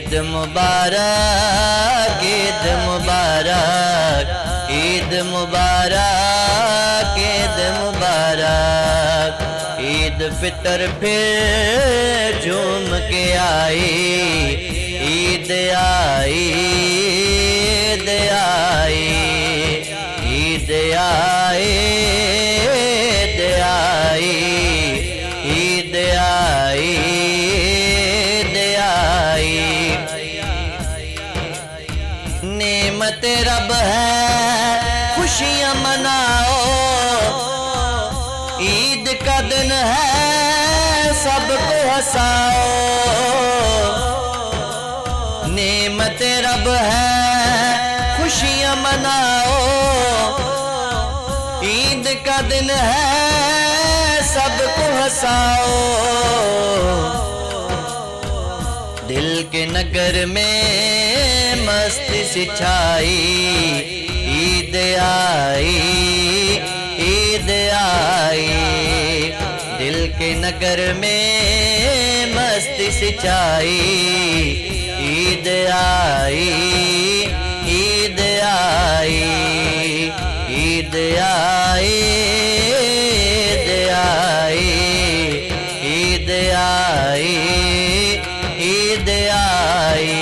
عید مبارک عید مبارک عید مبارک عید مبارک عید فطر پھر جھوم کے آئی عید آئی عید آئی عید آئی عید آئی عید آئی نعمت رب ہے خوشیاں مناؤ عید کا دن ہے سب کو ہنساؤ نعمت رب ہے خوشیاں مناؤ عید کا دن ہے سب کو ہنساؤ دل کے نگر میں مستی سی چھائی عید آئی عید آئی دل کے نگر میں مستی سی چھائی عید آئی عید آئی عید آئی عید آئی عید آئی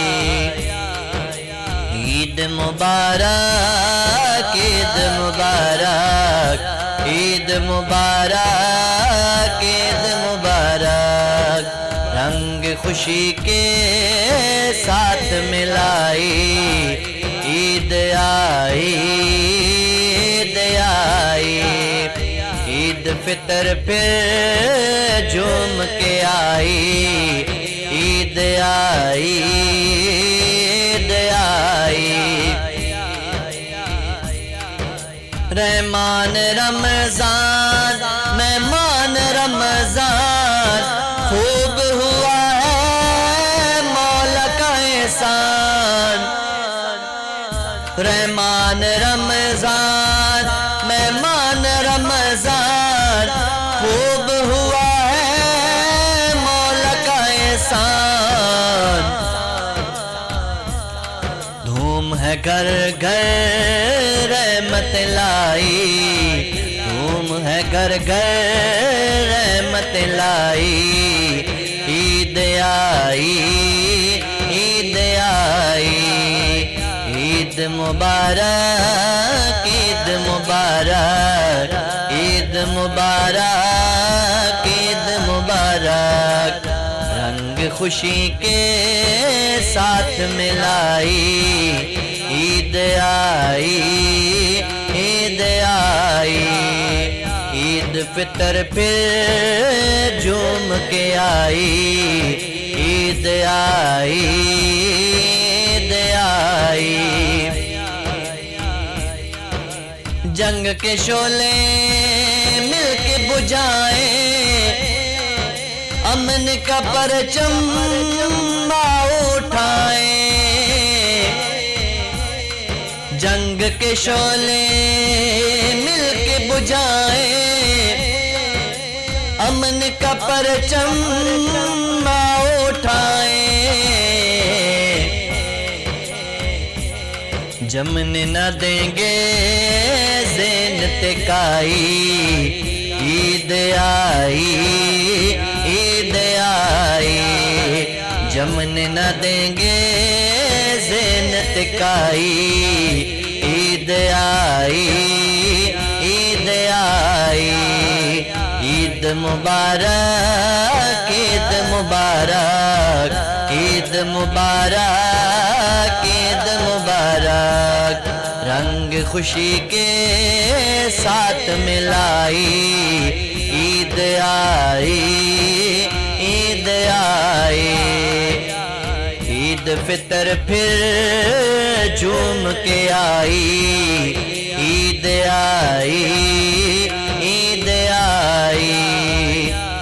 عید مبارک عید مبارک عید مبارک عید مبارک رنگ خوشی کے ساتھ ملائی عید آئی عید آئی عید فطر پھر جھوم کے آئی عید آئی عید آئی رحمان رمضان مہمان رمضان خوب ہوا ہے مولا کا احسان رحمان رمضان مہمان رمضان خوب ہوا ہے مولا کا احسان دھوم ہے گھر گھر رحمت لائی دھوم ہے گھر گھر رحمت لائی عید آئی عید آئی عید مبارک عید مبارک عید مبارک عید مبارک رنگ خوشی کے ساتھ ملائی عید آئی عید آئی عید فطر پھر جھوم کے آئی عید آئی عید آئی جنگ کے شعلے مل کے بجھائیں امن کا پرچم اٹھائیں جنگ کے شعلے مل کے بجھائیں امن کا پرچم اٹھائیں جمنے نہ دیں گے زینت کائی عید آئی عید آئی جمنے نہ دیں گے زینت کائی عید آئی عید آئی عید مبارک عید مبارک عید مبارک عید مبارک رنگ خوشی کے ساتھ ملائی عید آئی عید آئی عید فطر پھر جھوم کے آئی عید آئی عید آئی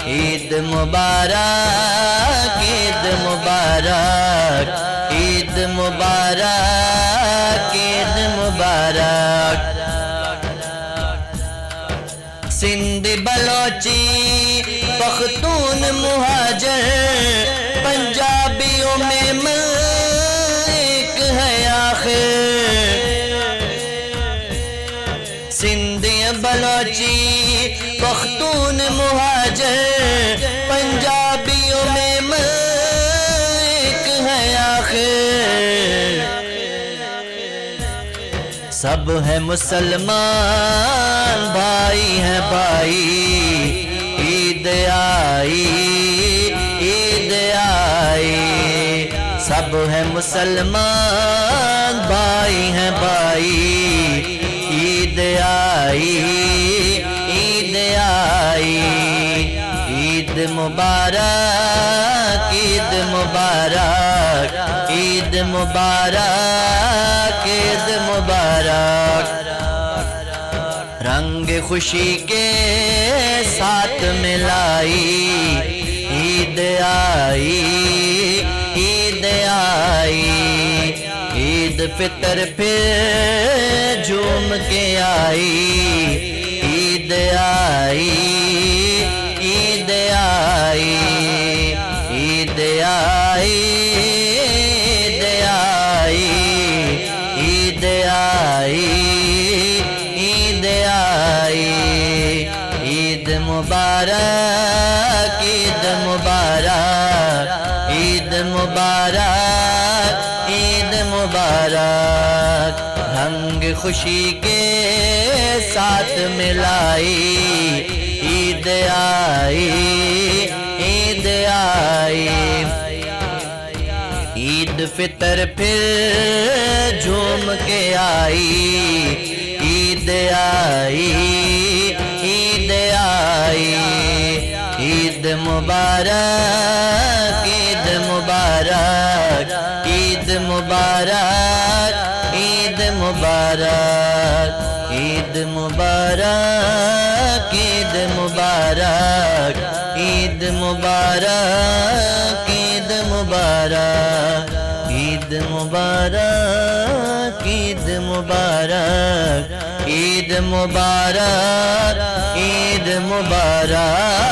عید مبارک عید مبارک عید مبارک عید مبارک سندھ بلوچی پختون مہاجر پنجابیوں میں سب ہے مسلمان بھائی ہیں بھائی عید آئی عید آئی سب ہے مسلمان بھائی ہیں بھائی عید آئی عید آئی عید مبارک عید مبارک عید مبارک عید مبارک رنگ خوشی کے ساتھ ملائی عید آئی عید آئی عید فطر پھر جھوم کے آئی عید آئی عید آئی عید آئی عید آئی عید آئی عید مبارک عید مبارک عید مبارک عید مبارک رنگ خوشی کے ساتھ ملائی عید آئی عید آئی عید فطر پھر جھوم کے آئی عید آئی عید آئی عید مبارک عید مبارک عید مبارک عید مبارک عید مبارک عید مبارک عید مبارک عید مبارک عید مبارک عید مبارک عید مبارک عید مبارک